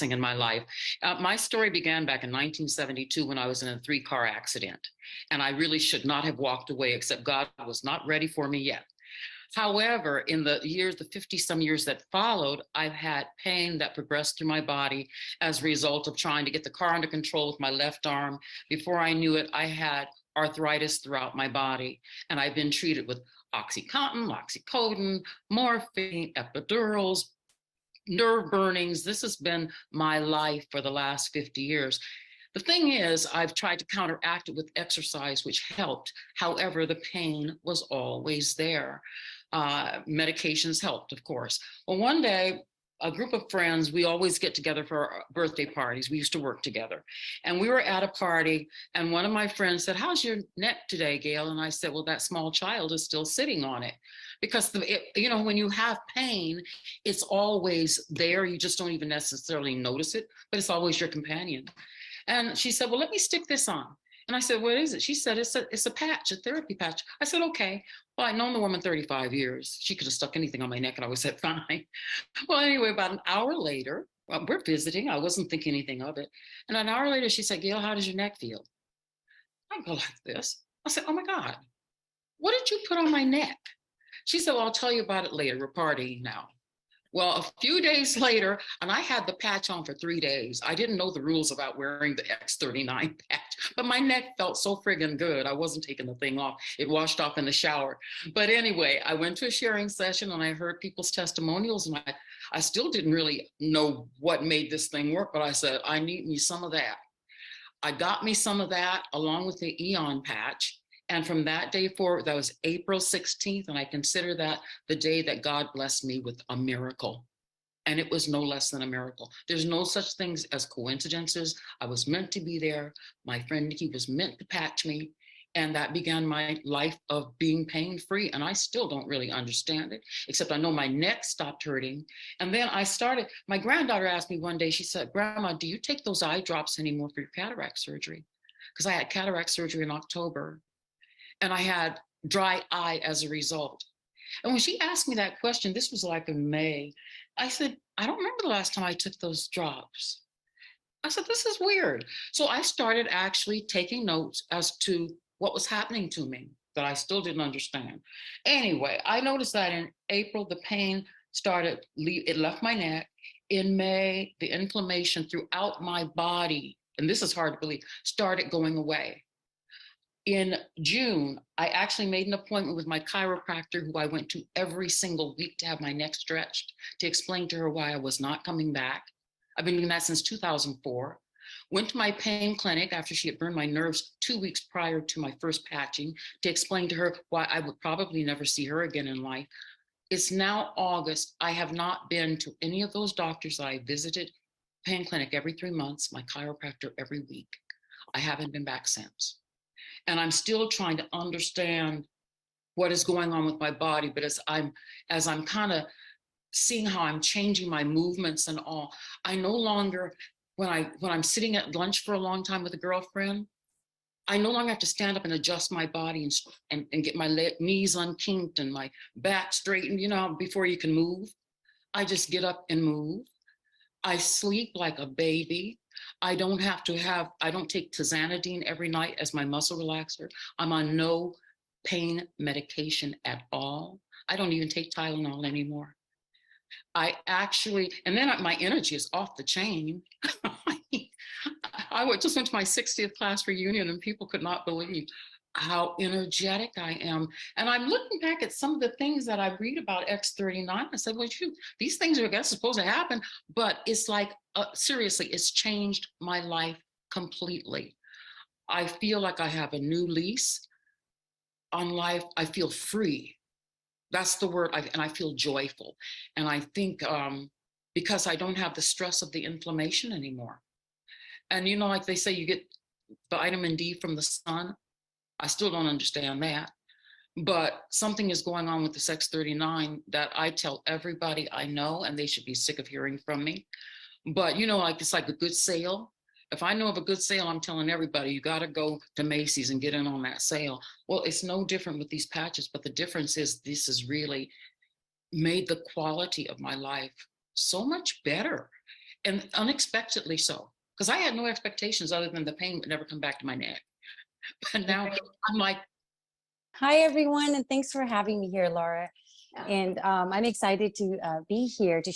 in my life. My story began back in 1972 when I was in a 3-car accident. And I really should not have walked away, except God was not ready for me yet. However, in the years, the 50 some years that followed, I've had pain that progressed through my body as a result of trying to get the car under control with my left arm. Before I knew it, I had arthritis throughout my body. And I've been treated with OxyContin, oxycodone, morphine, epidurals, nerve burnings. This has been my life for the last 50 years. The thing is, I've tried to counteract it with exercise, which helped. However, the pain was always there. Medications helped, of course. Well, one day, a group of friends, we always get together for our birthday parties. We used to work together. And we were at a party, and one of my friends said, "How's your neck today, Gail?" And I said, "Well, that small child is still sitting on it." Because, when you have pain, it's always there. You just don't even necessarily notice it, but it's always your companion. And she said, "Well, let me stick this on." And I said, "What is it?" She said, it's a patch, a therapy patch. I said, "Okay." Well, I'd known the woman 35 years. She could have stuck anything on my neck and I would have said, "Fine." Well, anyway, about an hour later, we're visiting. I wasn't thinking anything of it. And an hour later, she said, "Gail, how does your neck feel?" I go like this. I said, "Oh my God, what did you put on my neck?" She said, "Well, I'll tell you about it later. We're partying now." Well, a few days later, and I had the patch on for 3 days. I didn't know the rules about wearing the X39 patch, but my neck felt so friggin' good. I wasn't taking the thing off. It washed off in the shower. But anyway, I went to a sharing session and I heard people's testimonials, and I still didn't really know what made this thing work, but I said, I need me some of that. I got me some of that along with the Eon patch. And from that day forward, that was April 16th. And I consider that the day that God blessed me with a miracle. And it was no less than a miracle. There's no such things as coincidences. I was meant to be there. My friend Nikki was meant to patch me. And that began my life of being pain-free. And I still don't really understand it, except I know my neck stopped hurting. And then my granddaughter asked me one day, she said, "Grandma, do you take those eye drops anymore for your cataract surgery?" Because I had cataract surgery in October. And I had dry eye as a result. And when she asked me that question, this was like in May, I said, "I don't remember the last time I took those drops." I said, "This is weird." So I started actually taking notes as to what was happening to me that I still didn't understand. Anyway, I noticed that in April, the pain it left my neck. In May, the inflammation throughout my body, and this is hard to believe, started going away. In June, I actually made an appointment with my chiropractor, who I went to every single week to have my neck stretched, to explain to her why I was not coming back. I've been doing that since 2004. Went to my pain clinic after she had burned my nerves 2 weeks prior to my first patching, to explain to her why I would probably never see her again in life. It's now August. I have not been to any of those doctors that I visited. Pain clinic every 3 months, my chiropractor every week. I haven't been back since. And I'm still trying to understand what is going on with my body. But as I'm kind of seeing how I'm changing my movements and all, I no longer, when I'm sitting at lunch for a long time with a girlfriend, I no longer have to stand up and adjust my body and get my knees unkinked and my back straightened, before you can move. I just get up and move. I sleep like a baby. I don't take tizanidine every night as my muscle relaxer. I'm on no pain medication at all. I don't even take Tylenol anymore. And then my energy is off the chain. I just went to my 60th class reunion and people could not believe how energetic I am. And I'm looking back at some of the things that I read about X39. I said, well, shoot, these things are, I guess, supposed to happen. But it's like, seriously, it's changed my life completely. I feel like I have a new lease on life. I feel free. That's the word. And I feel joyful. And I think because I don't have the stress of the inflammation anymore. And, like they say, you get vitamin D from the sun. I still don't understand that, but something is going on with this X39 that I tell everybody I know, and they should be sick of hearing from me. But it's like a good sale. If I know of a good sale, I'm telling everybody, you got to go to Macy's and get in on that sale. Well, it's no different with these patches, but the difference is this has really made the quality of my life so much better. and unexpectedly so, because I had no expectations other than the pain would never come back to my neck. But now I'm like, Hi, everyone, and thanks for having me here, Laura. Yeah. And I'm excited to be here to